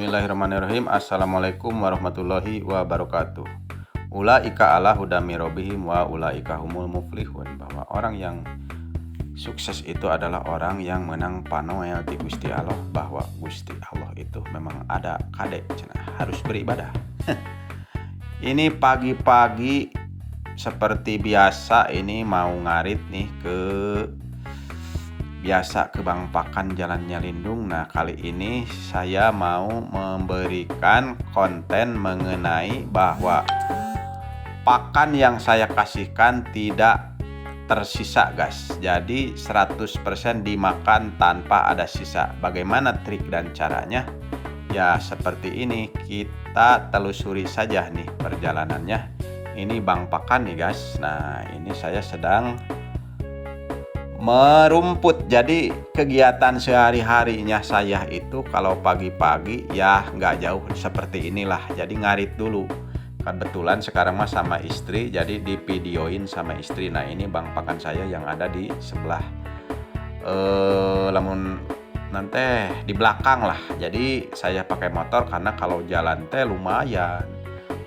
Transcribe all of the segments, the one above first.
Bismillahirrahmanirrahim. Assalamualaikum warahmatullahi wabarakatuh. Ulaika ala hudami robihim wa ulaika humul muflihun. Bahwa orang yang sukses itu adalah orang yang menang panoel ti Gusti Allah. Bahwa Gusti Allah itu memang ada kadek harus beribadah. Ini pagi-pagi seperti biasa ini mau ngarit nih ke Bang Pakan Jalannya Lindung. Nah, kali ini saya mau memberikan konten mengenai bahwa pakan yang saya kasihkan tidak tersisa, guys. Jadi 100% dimakan tanpa ada sisa. Bagaimana trik dan caranya? Ya, seperti ini. Kita telusuri saja nih perjalanannya. Ini Bang Pakan nih, guys. Nah, ini saya sedang merumput. Jadi kegiatan sehari-harinya saya itu kalau pagi-pagi ya nggak jauh seperti inilah. Jadi ngarit dulu. Kebetulan sekarang mah sama istri, jadi divideoin sama istri. Nah, ini Bang Pakan saya yang ada di sebelah lamun nanti di belakang lah. Jadi saya pakai motor karena kalau jalan teh lumayan.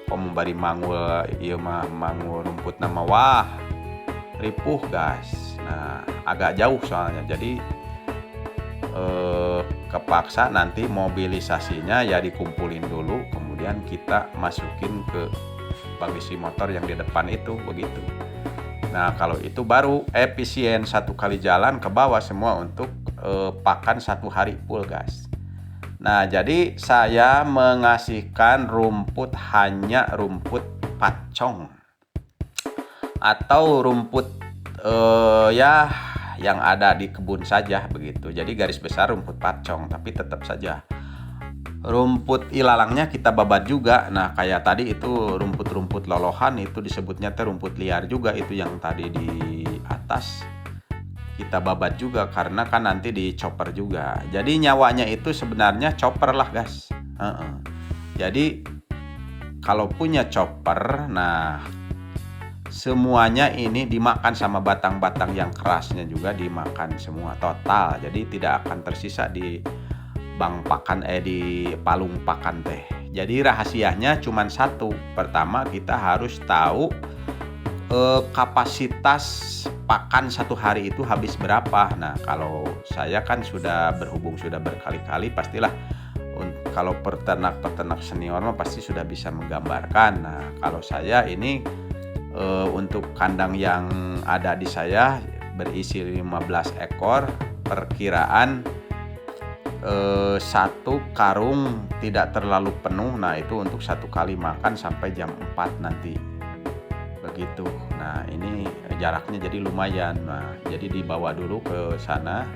Membari mangul ieu mah mangul rumput nama wah ripuh, guys. Nah, agak jauh soalnya, jadi kepaksa nanti mobilisasinya ya dikumpulin dulu, kemudian kita masukin ke bagasi motor yang di depan itu, begitu. Nah, kalau itu baru efisien, satu kali jalan ke bawah semua untuk pakan satu hari full, guys. Nah, jadi saya mengasihkan rumput hanya rumput pacong atau rumput ya yang ada di kebun saja, begitu. Jadi garis besar rumput pacong, tapi tetap saja rumput ilalangnya kita babat juga. Nah, kayak tadi itu rumput-rumput lolohan itu disebutnya teh rumput liar juga, itu yang tadi di atas kita babat juga karena kan nanti dicoper juga. Jadi nyawanya itu sebenarnya chopper lah, guys. Jadi kalau punya chopper, nah semuanya ini dimakan sama batang-batang yang kerasnya juga dimakan semua total. Jadi tidak akan tersisa di Bang Pakan di palung pakan teh. Jadi rahasianya cuma satu. Pertama, kita harus tahu kapasitas pakan satu hari itu habis berapa. Nah, kalau saya kan sudah berkali-kali, pastilah kalau peternak senior pasti sudah bisa menggambarkan. Nah, kalau saya ini untuk kandang yang ada di saya berisi 15 ekor, perkiraan satu karung tidak terlalu penuh. Nah, itu untuk satu kali makan sampai jam 4 nanti, begitu. Nah, ini jaraknya jadi lumayan. Nah, jadi dibawa dulu ke sana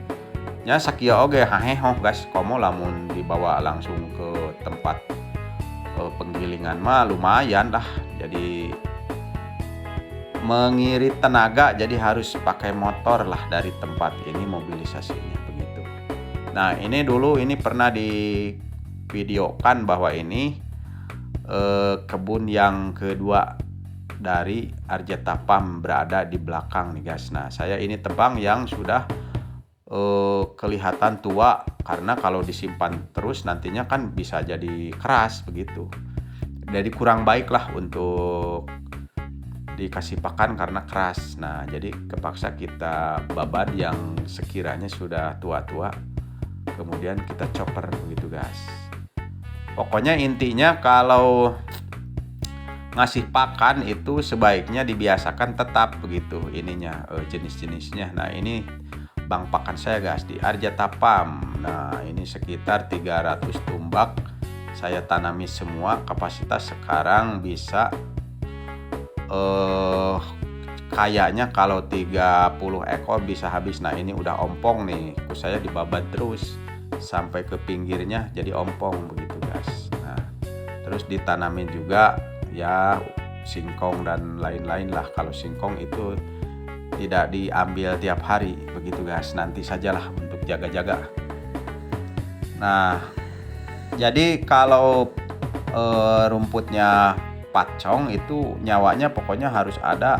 nya sakieu oge haheho, guys. Komo lamun dibawa langsung ke tempat penggilingan mah lumayan lah. Jadi mengirit tenaga, jadi harus pakai motor lah dari tempat ini mobilisasinya, begitu. Nah, ini dulu ini pernah divideokan bahwa ini kebun yang kedua dari Arjetapam berada di belakang nih, guys. Nah, saya ini tebang yang sudah kelihatan tua karena kalau disimpan terus nantinya kan bisa jadi keras, begitu. Jadi kurang baik lah untuk dikasih pakan karena keras. Nah, jadi kepaksa kita babat yang sekiranya sudah tua-tua, kemudian kita chopper, begitu, guys. Pokoknya intinya kalau ngasih pakan itu sebaiknya dibiasakan tetap, begitu ininya jenis-jenisnya. Nah, ini Bang Pakan saya, guys, di Arjetapam. Nah, ini sekitar 300 tumbak saya tanami semua. Kapasitas sekarang bisa kayaknya kalau 30 ekor bisa habis. Nah, ini udah ompong nih, saya dibabat terus sampai ke pinggirnya jadi ompong, begitu, guys. Nah, terus ditanamin juga ya singkong dan lain-lain lah. Kalau singkong itu tidak diambil tiap hari, begitu, guys. Nanti sajalah untuk jaga-jaga. Nah, jadi kalau rumputnya pacong itu nyawanya pokoknya harus ada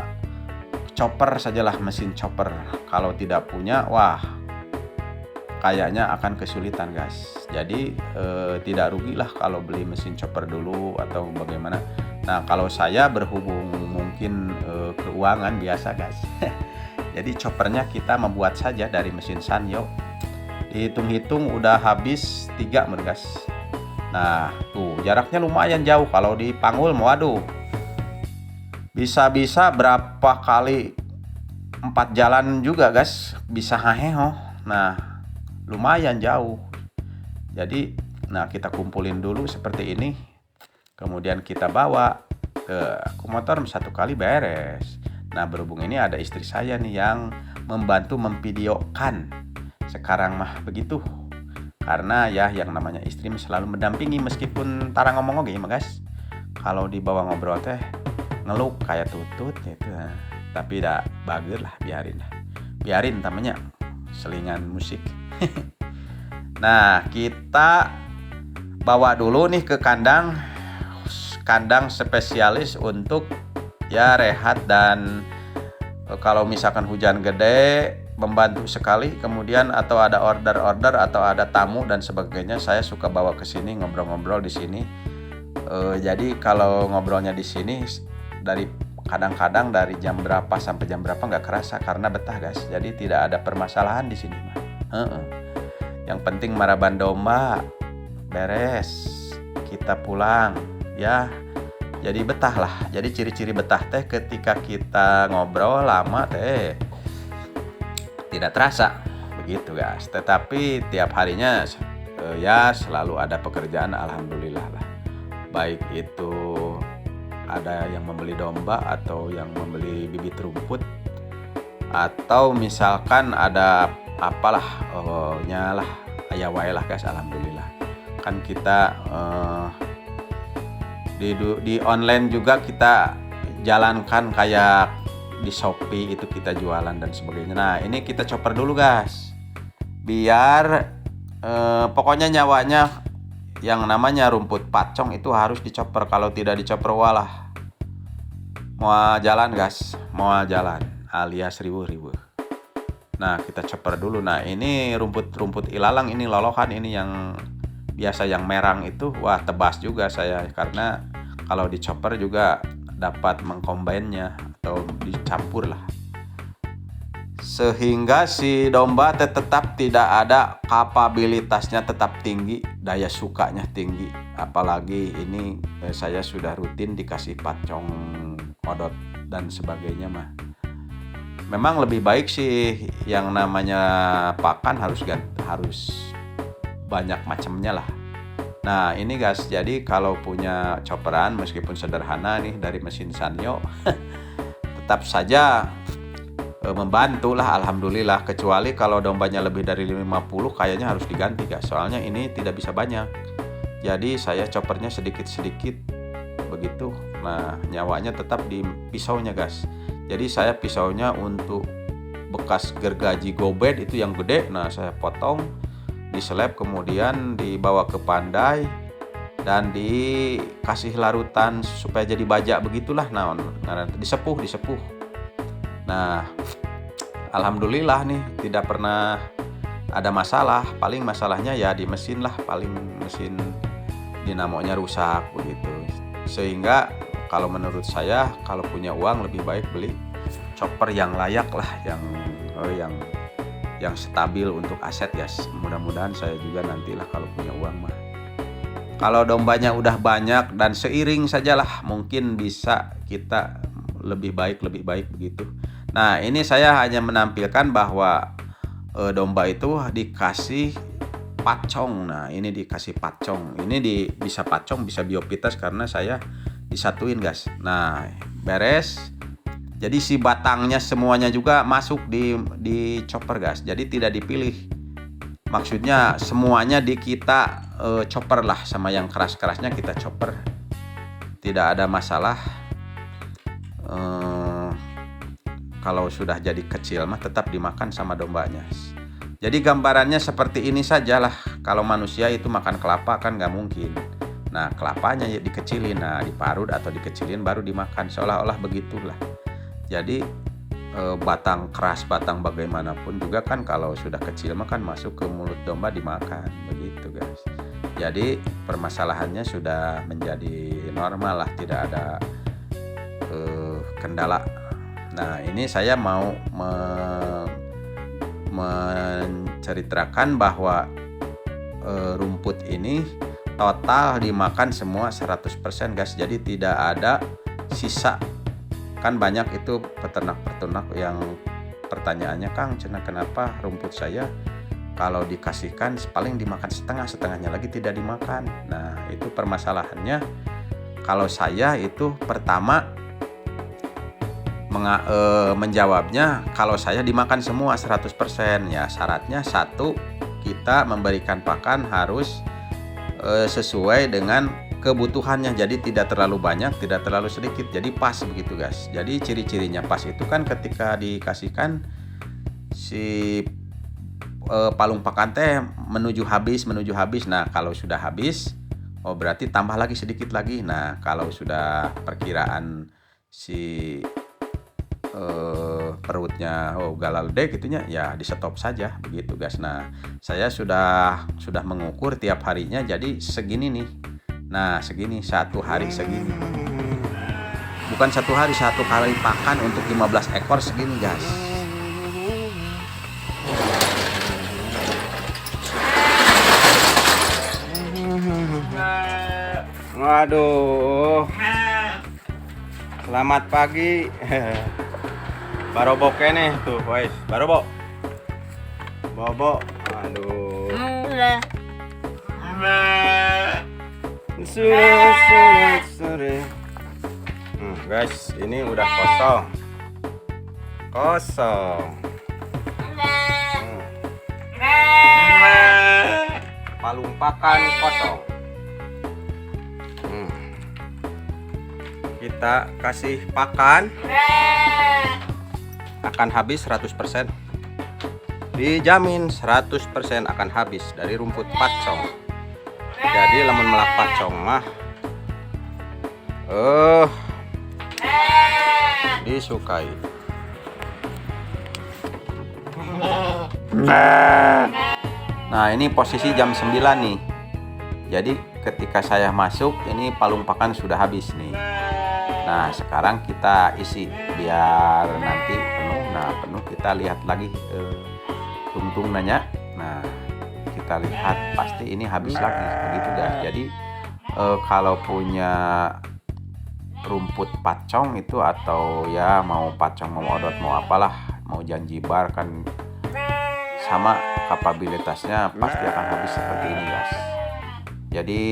chopper sajalah, mesin chopper. Kalau tidak punya, wah kayaknya akan kesulitan guys. Jadi tidak rugilah kalau beli mesin chopper dulu atau bagaimana. Nah kalau saya berhubung mungkin keuangan biasa guys. Jadi choppernya kita membuat saja dari mesin Sanyo. Dihitung-hitung udah habis 3 guys. Nah tuh jaraknya lumayan jauh. Kalau di Panggul waduh bisa-bisa berapa kali 4 jalan juga guys, bisa haheho. Nah lumayan jauh. Jadi nah kita kumpulin dulu seperti ini, kemudian kita bawa ke motor 1 kali beres. Nah berhubung ini ada istri saya nih yang membantu memvideokan sekarang mah begitu, karena ya yang namanya istri selalu mendampingi meskipun tara ngomong oke guys. Kalau dibawa ngobrol teh ngeluk kayak tutut gitu. Tapi dah bagus lah, biarin namanya selingan musik. Nah kita bawa dulu nih ke kandang spesialis untuk ya rehat, dan kalau misalkan hujan gede membantu sekali. Kemudian atau ada order atau ada tamu dan sebagainya, saya suka bawa ke sini ngobrol-ngobrol di sini. Jadi kalau ngobrolnya di sini dari kadang-kadang dari jam berapa sampai jam berapa nggak kerasa karena betah guys. Jadi tidak ada permasalahan di sini mah. Yang penting maraban domba beres, kita pulang ya. Jadi betah lah. Jadi ciri-ciri betah teh ketika kita ngobrol lama teh tidak terasa begitu guys. Tetapi tiap harinya ya selalu ada pekerjaan, alhamdulillah lah. Baik itu ada yang membeli domba atau yang membeli bibit rumput, atau misalkan ada apalah nyalah aya wae lah guys, alhamdulillah. Kan kita di online juga kita jalankan kayak di Shopee itu kita jualan dan sebagainya. Nah ini kita chopper dulu guys, biar pokoknya nyawanya yang namanya rumput pacong itu harus dicopper. Kalau tidak dicopper walah mau jalan guys, mau jalan alias ribu. Nah kita chopper dulu. Nah ini rumput ilalang, ini lolohan, ini yang biasa yang merang itu, wah tebas juga saya, karena kalau dicopper juga dapat mengcombine-nya atau dicampur lah, sehingga si domba tetap tidak ada kapabilitasnya tetap tinggi, daya sukanya tinggi. Apalagi ini saya sudah rutin dikasih pacong, odot dan sebagainya mah. Memang lebih baik sih yang namanya pakan harus banyak macamnya lah. Nah ini guys, jadi kalau punya chopperan meskipun sederhana nih dari mesin Sanyo tetap saja membantu lah, alhamdulillah. Kecuali kalau dombanya lebih dari 50 kayaknya harus diganti guys, soalnya ini tidak bisa banyak. Jadi saya choppernya sedikit-sedikit begitu. Nah nyawanya tetap di pisaunya guys. Jadi saya pisaunya untuk bekas gergaji gobet itu yang gede, nah saya potong, diseleb, kemudian dibawa ke pandai dan dikasih larutan supaya jadi baja begitulah. Nah disepuh. Nah alhamdulillah nih tidak pernah ada masalah. Paling masalahnya ya di mesin lah, paling mesin dinamonya rusak begitu. Sehingga kalau menurut saya kalau punya uang lebih baik beli chopper yang layak lah, yang stabil untuk aset guys. Mudah-mudahan saya juga nantilah kalau punya uang mah. Kalau dombanya udah banyak dan seiring sajalah mungkin bisa kita lebih baik begitu. Nah ini saya hanya menampilkan bahwa domba itu dikasih pacong. Nah ini dikasih pacong, ini bisa pacong bisa biopitas karena saya disatuin guys. Nah beres, jadi si batangnya semuanya juga masuk di chopper guys. Jadi tidak dipilih, maksudnya semuanya kita chopper lah, sama yang keras-kerasnya kita chopper, tidak ada masalah. Kalau sudah jadi kecil mah tetap dimakan sama dombanya. Jadi gambarannya seperti ini sajalah. Kalau manusia itu makan kelapa kan nggak mungkin. Nah kelapanya ya dikecilin, nah diparut atau dikecilin baru dimakan, seolah-olah begitulah. Jadi batang keras, batang bagaimanapun juga kan kalau sudah kecil mah kan masuk ke mulut domba dimakan begitu guys. Jadi permasalahannya sudah menjadi normal lah, tidak ada kendala. Nah ini saya mau menceritakan bahwa rumput ini total dimakan semua 100% guys. Jadi tidak ada sisa. Kan banyak itu peternak-peternak yang pertanyaannya, Kang cenah kenapa rumput saya kalau dikasihkan paling dimakan setengahnya lagi tidak dimakan. Nah itu permasalahannya. Kalau saya itu pertama menjawabnya, kalau saya dimakan semua 100%, ya syaratnya satu, kita memberikan pakan harus sesuai dengan kebutuhannya, jadi tidak terlalu banyak, tidak terlalu sedikit, jadi pas begitu guys. Jadi ciri-cirinya pas itu kan ketika dikasihkan si palung pakan teh menuju habis. Nah kalau sudah habis, oh berarti tambah lagi sedikit lagi. Nah kalau sudah perkiraan si perutnya galalde gitunya, ya di stop saja begitu guys. Nah saya sudah mengukur tiap harinya, jadi segini nih. Nah segini, satu hari segini, bukan satu hari, satu kali pakan untuk 15 ekor segini guys. Waduh, selamat pagi. Barobok nih tuh, guys. Barobok. Bobo. Aduh. Sore. Guys, ini udah kosong. Palung pakan kosong. Kita kasih pakan akan habis 100%. Dijamin 100% akan habis dari rumput pacong. Jadi lamun melak pacong mah disukai. Nah ini posisi jam 9 nih. Jadi ketika saya masuk ini palung pakan sudah habis nih. Nah sekarang kita isi biar nanti penuh. Nah penuh kita lihat lagi tungtung nanya. Nah kita lihat pasti ini habis lagi begitu guys. Jadi kalau punya rumput pacong itu, atau ya mau pacong mau odot mau apalah, mau janjibar kan sama kapabilitasnya pasti akan habis seperti ini guys. Jadi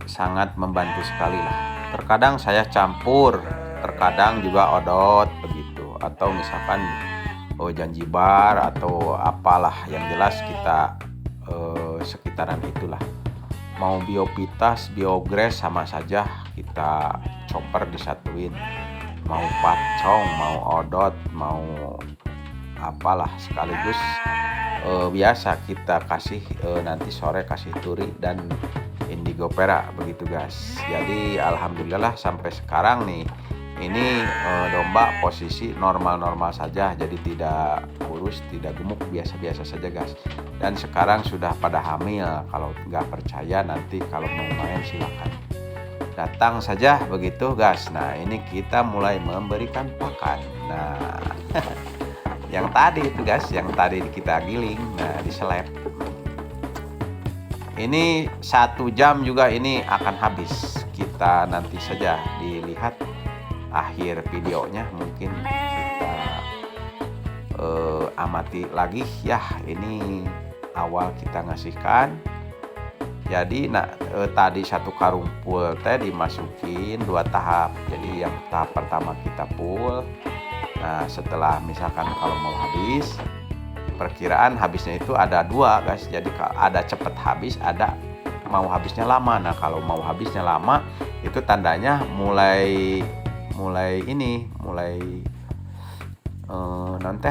sangat membantu sekali lah. Terkadang saya campur, terkadang juga odot begitu, atau misalkan janjibar atau apalah, yang jelas kita sekitaran itulah. Mau biopitas, biogres sama saja kita chopper disatuin. Mau pacong, mau odot, mau apalah sekaligus biasa kita kasih nanti sore kasih turi dan indigo perak begitu guys. Jadi alhamdulillah sampai sekarang nih ini domba posisi normal-normal saja, jadi tidak kurus, tidak gemuk, biasa-biasa saja guys. Dan sekarang sudah pada hamil. Kalau nggak percaya nanti kalau mau main silakan datang saja begitu guys. Nah ini kita mulai memberikan pakan. Nah yang tadi itu guys, yang tadi kita giling, nah diseleb. Ini 1 jam juga ini akan habis. Kita nanti saja dilihat akhir videonya, mungkin kita amati lagi ya. Ini awal kita ngasihkan. Jadi tadi 1 karung full teh dimasukin 2 tahap. Jadi yang tahap pertama kita full. Nah setelah misalkan kalau mau habis, perkiraan habisnya itu ada 2 guys. Jadi ada cepet habis, ada mau habisnya lama. Nah kalau mau habisnya lama itu tandanya mulai nanti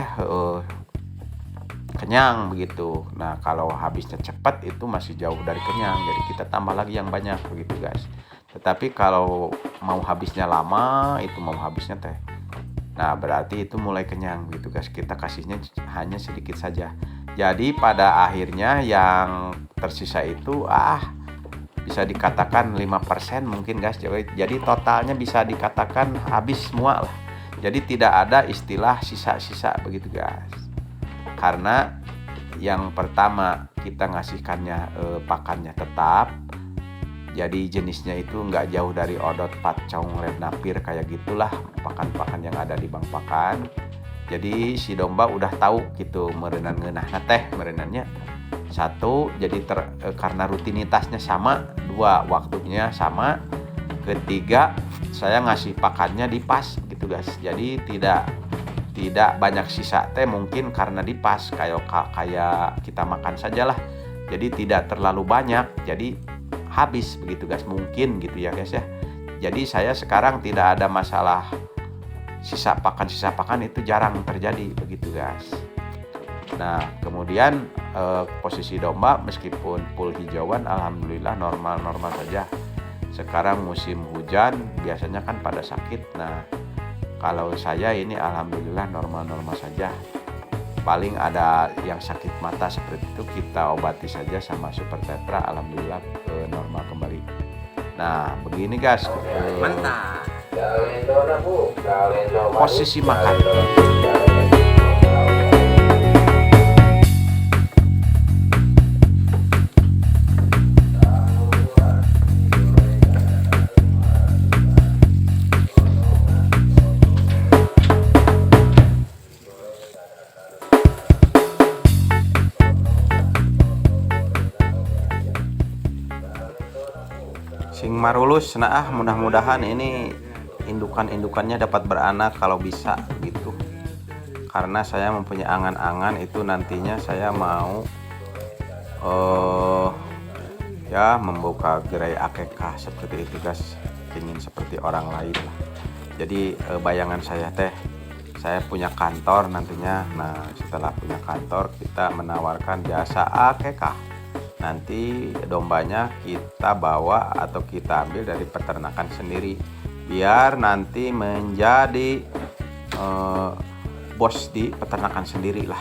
kenyang begitu. Nah kalau habisnya cepat itu masih jauh dari kenyang, jadi kita tambah lagi yang banyak begitu guys. Tetapi kalau mau habisnya lama, itu mau habisnya teh Nah, berarti itu mulai kenyang gitu guys. Kita kasihnya hanya sedikit saja. Jadi pada akhirnya yang tersisa itu bisa dikatakan 5% mungkin guys. Jadi totalnya bisa dikatakan habis semua lah. Jadi tidak ada istilah sisa-sisa begitu guys. Karena yang pertama kita ngasihkannya pakannya tetap. Jadi jenisnya itu nggak jauh dari odot, pacong, red napir kayak gitulah pakan-pakan yang ada di bank pakan. Jadi si domba udah tahu gitu merenan ngeunah teh merenannya. Satu, jadi karena rutinitasnya sama. Dua, waktunya sama. Ketiga, saya ngasih pakannya di pas gitu guys. Jadi tidak banyak sisa teh mungkin karena di pas kayak kita makan sajalah. Jadi tidak terlalu banyak. Jadi habis begitu guys, mungkin gitu ya guys ya. Jadi saya sekarang tidak ada masalah sisa pakan itu jarang terjadi begitu guys. Nah kemudian posisi domba meskipun full hijauan alhamdulillah normal saja. Sekarang musim hujan biasanya kan pada sakit. Nah kalau saya ini alhamdulillah normal saja. Paling ada yang sakit mata seperti itu kita obati saja sama Super Tetra, alhamdulillah normal kembali. Nah begini guys, Mantap. posisi makan. Sing marulus, nah mudah-mudahan ini indukannya dapat beranak kalau bisa gitu. Karena saya mempunyai angan-angan itu nantinya saya mau ya membuka gerai akekah seperti itu guys. Ingin seperti orang lain lah. Jadi bayangan saya saya punya kantor nantinya. Nah setelah punya kantor kita menawarkan jasa akekah. Nanti dombanya kita bawa atau kita ambil dari peternakan sendiri biar nanti menjadi bos di peternakan sendiri lah.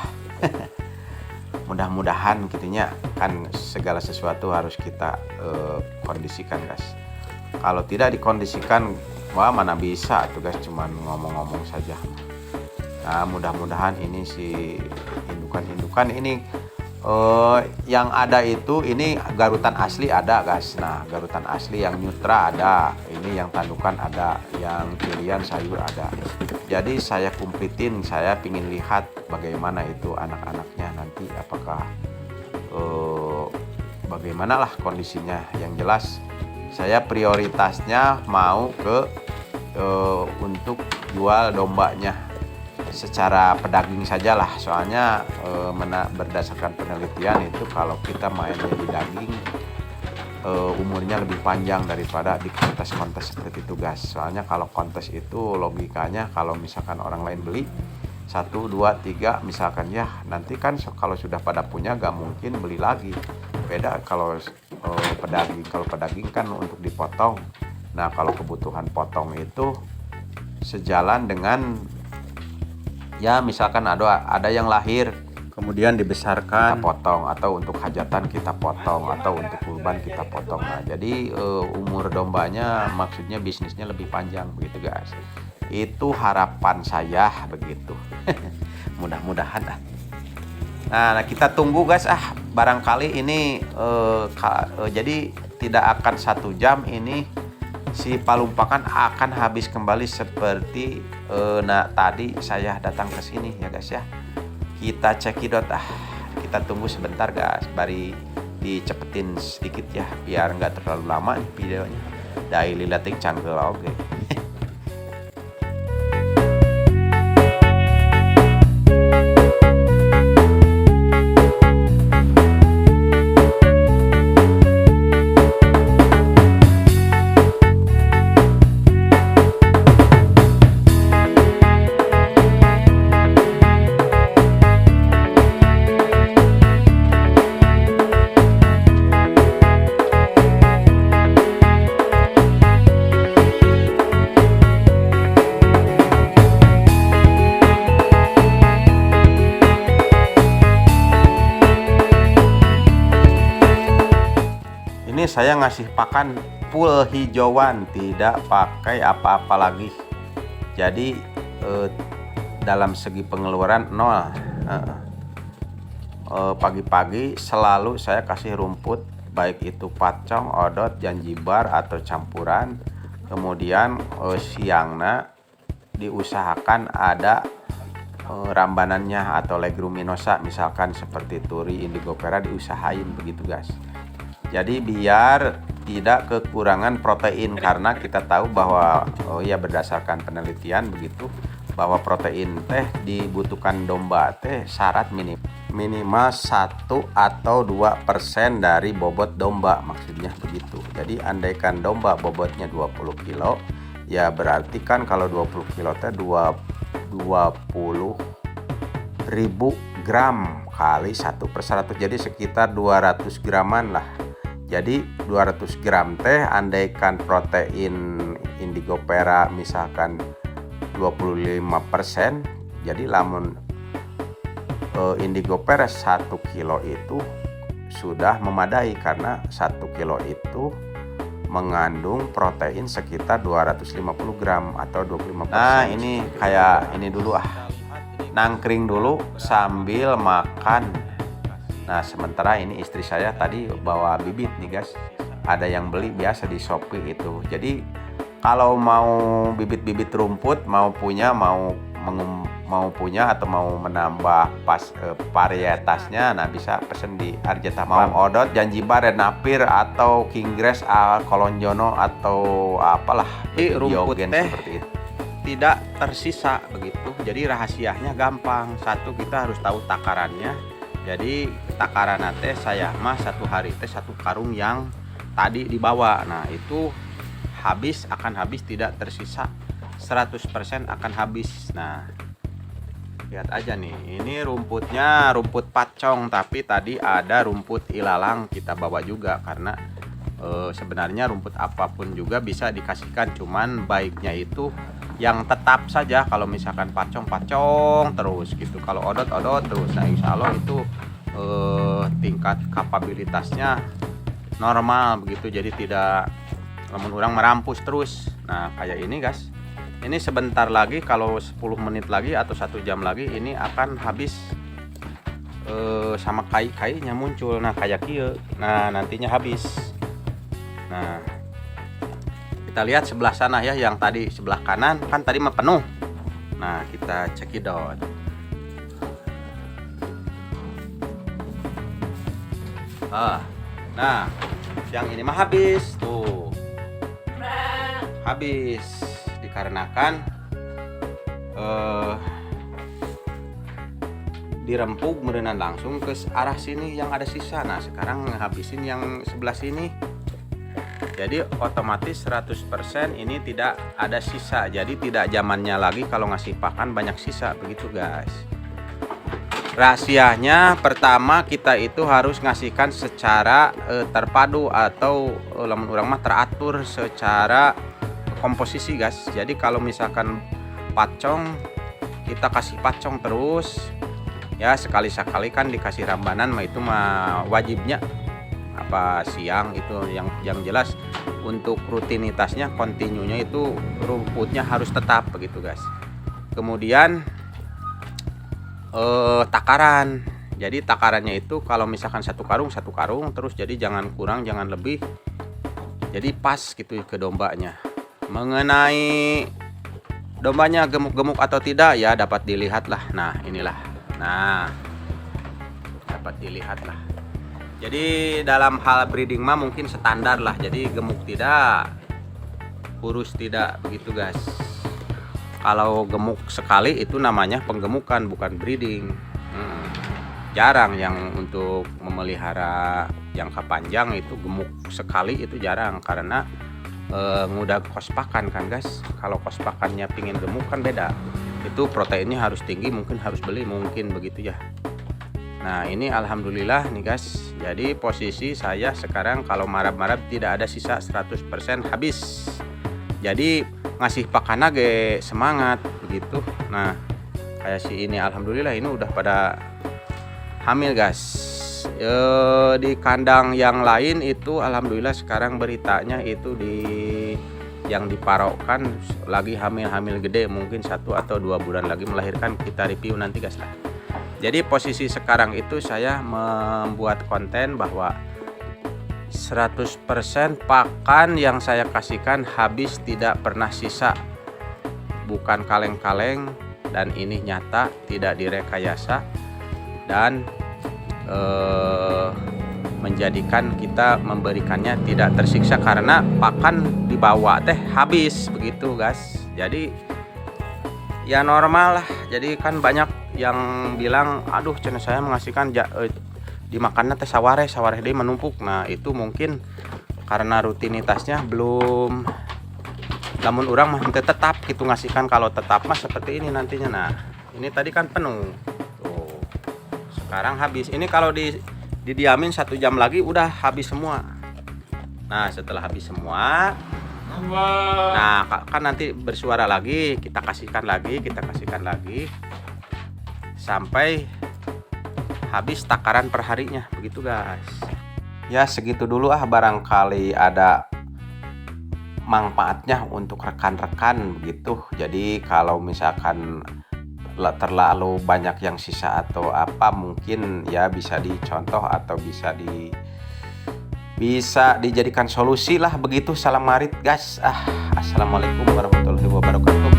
Mudah-mudahan gitunya, kan segala sesuatu harus kita kondisikan guys. Kalau tidak dikondisikan mana bisa tuh guys, cuman ngomong-ngomong saja. Nah mudah-mudahan ini si indukan ini yang ada itu ini garutan asli ada guys. Nah garutan asli yang nyutra ada, ini yang tandukan ada, yang pilihan sayur ada. Jadi saya kumplitin, saya pingin lihat bagaimana itu anak-anaknya nanti, apakah bagaimana lah kondisinya. Yang jelas saya prioritasnya mau ke untuk jual dombanya secara pedaging sajalah, soalnya berdasarkan penelitian itu kalau kita mainnya di daging umurnya lebih panjang daripada di kontes-kontes seperti itu guys. Soalnya kalau kontes itu logikanya kalau misalkan orang lain beli 1, 2, 3 misalkan ya, nanti kan kalau sudah pada punya gak mungkin beli lagi. Beda kalau pedaging. Kalau pedaging kan untuk dipotong. Nah kalau kebutuhan potong itu sejalan dengan ya misalkan ada yang lahir kemudian dibesarkan kita potong, atau untuk hajatan kita potong, atau untuk kurban kita potong. Nah jadi umur dombanya maksudnya bisnisnya lebih panjang begitu guys. Itu harapan saya begitu. Mudah-mudahan nah kita tunggu guys, barangkali ini jadi tidak akan 1 jam ini si palumpakan akan habis kembali seperti tadi saya datang ke sini ya guys ya. Kita cekidot kita tunggu sebentar guys, bari dicepetin sedikit ya biar nggak terlalu lama nih videonya. Daily latik canggel oke. saya ngasih pakan full hijauan, tidak pakai apa-apa lagi. Jadi dalam segi pengeluaran nol. Pagi-pagi selalu saya kasih rumput, baik itu pacong, odot, janjibar atau campuran. Kemudian siangna diusahakan ada rambanannya atau leguminosa, misalkan seperti turi, indigofera, diusahain begitu guys. Jadi biar tidak kekurangan protein, karena kita tahu bahwa berdasarkan penelitian begitu, bahwa protein teh dibutuhkan domba teh syarat minimal 1 atau 2% dari bobot domba, maksudnya begitu. Jadi andaikan domba bobotnya 20 kilo, ya berarti kan kalau 20 kilo teh 20.000 gram kali 1/100, jadi sekitar 200 graman lah. Jadi 200 gram teh andaikan protein indigofera misalkan 25%, jadi lamun indigofera 1 kilo itu sudah memadai, karena 1 kilo itu mengandung protein sekitar 250 gram atau 25%. Nah ini kayak ini dulu nangkring dulu sambil makan. Nah sementara ini istri saya tadi bawa bibit nih guys, ada yang beli biasa di Shopee itu. Jadi kalau mau bibit-bibit rumput, mau punya atau mau menambah varietasnya, nah bisa pesen di Arjeta. Mau odot, janjibar, napir atau kinggrass, kolonjono atau apalah, rumput teh seperti itu tidak tersisa begitu. Jadi rahasianya gampang. Satu, kita harus tahu takarannya. Jadi takaran teh saya mah 1 hari teh 1 karung yang tadi dibawa. Nah itu akan habis, tidak tersisa, 100% akan habis. Nah lihat aja nih, ini rumputnya rumput pacong, tapi tadi ada rumput ilalang kita bawa juga, karena sebenarnya rumput apapun juga bisa dikasihkan, cuman baiknya itu yang tetap saja. Kalau misalkan pacong terus gitu, kalau odot terus, nah insya Allah itu tingkat kapabilitasnya normal begitu, jadi tidak orang merampus terus. Nah kayak ini guys, ini sebentar lagi, kalau 10 menit lagi atau 1 jam lagi ini akan habis sama kai-kainya muncul. Nah kayak kieu, nah nantinya habis. Nah kita lihat sebelah sana ya, yang tadi sebelah kanan kan tadi mah penuh. Nah kita cekidot. Nah yang ini mah habis tuh, habis dikarenakan dirempuk merenang langsung ke arah sini yang ada sisa. Nah sekarang ngabisin yang sebelah sini, jadi otomatis 100% ini tidak ada sisa. Jadi tidak zamannya lagi kalau ngasih pakan banyak sisa begitu guys. Rahasianya pertama, kita itu harus ngasihkan secara terpadu atau lamun urang mah teratur secara komposisi guys. Jadi kalau misalkan pacong, kita kasih pacong terus ya, sekali-sekali kan dikasih rambanan mah itu mah wajibnya apa siang itu. Yang jelas untuk rutinitasnya, kontinunya itu rumputnya harus tetap begitu guys. Kemudian takaran, jadi takarannya itu kalau misalkan 1 karung terus, jadi jangan kurang jangan lebih, jadi pas gitu ke dombanya. Mengenai dombanya gemuk-gemuk atau tidak ya dapat dilihat lah. Nah inilah, nah dapat dilihat lah. Jadi dalam hal breeding mah mungkin standar lah, jadi gemuk tidak, kurus tidak begitu guys. Kalau gemuk sekali itu namanya penggemukan, bukan breeding. Jarang yang untuk memelihara jangka panjang itu gemuk sekali, itu jarang, karena mudah kos pakan kan guys. Kalau kos pakannya pingin gemuk kan beda, itu proteinnya harus tinggi, mungkin harus beli, mungkin begitu ya. Nah ini alhamdulillah nih guys, jadi posisi saya sekarang kalau marab-marab tidak ada sisa, 100% habis. Jadi ngasih pakan lagi semangat begitu. Nah kayak si ini alhamdulillah ini udah pada hamil guys Di kandang yang lain itu alhamdulillah sekarang beritanya itu yang diparokkan lagi hamil-hamil gede, mungkin 1 atau 2 bulan lagi melahirkan. Kita review nanti guys lah. Jadi posisi sekarang itu saya membuat konten bahwa 100% pakan yang saya kasihkan habis, tidak pernah sisa, bukan kaleng-kaleng, dan ini nyata, tidak direkayasa, dan menjadikan kita memberikannya tidak tersiksa karena pakan dibawa teh habis begitu guys. Jadi ya normal lah. Jadi kan banyak yang bilang, aduh channel saya mengasihkan dimakannya teh saware deh menumpuk. Nah itu mungkin karena rutinitasnya belum, namun orang mah tetap gitu ngasihkan. Kalau tetap mah seperti ini nantinya. Nah ini tadi kan penuh tuh, sekarang habis. Ini kalau didiamin 1 jam lagi udah habis semua. Nah setelah habis semua, nah kan nanti bersuara lagi, kita kasihkan lagi sampai habis takaran perharinya begitu guys. Ya segitu dulu barangkali ada manfaatnya untuk rekan-rekan begitu. Jadi kalau misalkan terlalu banyak yang sisa atau apa, mungkin ya bisa dicontoh atau bisa dijadikan solusi lah begitu. Salam marit guys. Assalamualaikum warahmatullahi wabarakatuh.